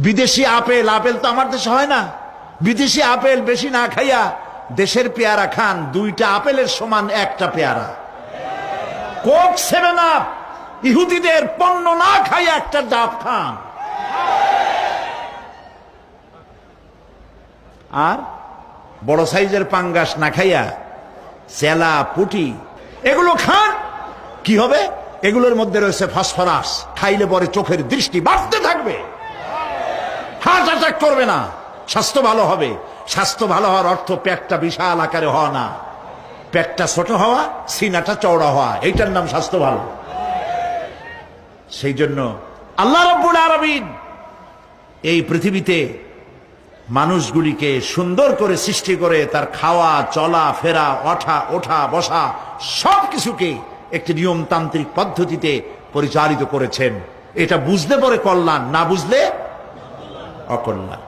বিদেশি apple, apple তো আমার দেশে হয় না। বিদেশি আপেল বেশি না খাইয়া দেশের পেয়ারা খান, 2টা আপেলের সমান 1টা পেয়ারা। কোক 7 আপ ইহুদিদের পণ্য না খাইয়া 1টা ডাব খান। আর বড় সাইজের পাঙ্গাস না খাইয়া চেলা পুটি এগুলো খান, কি হবে? এগুলোর মধ্যে রয়েছে ফসফরাস, খাইলে পরে চোখের দৃষ্টি বাড়তে থাকবে, হার্ট অ্যাটাক করবে না, স্বাস্থ্য ভালো হবে। স্বাস্থ্য ভালো হওয়ার অর্থ পেটটা বিশাল আকারে হওয়া না, পেটটা ছোট হওয়া, সিনাটা চওড়া হওয়া, এইটার নাম স্বাস্থ্য ভালো। সেই জন্য আল্লাহ রাব্বুল আলামিন এই পৃথিবীতে মানুষগুলিকে সুন্দর করে সৃষ্টি করে তার খাওয়া, চলা ফেরা, ওঠা বসা সবকিছুকে একটি নিয়মতান্ত্রিক পদ্ধতিতে পরিচালিত করেছেন। এটা বুঝলে পরে কল্যাণ, না বুঝলে অকল্যাণ।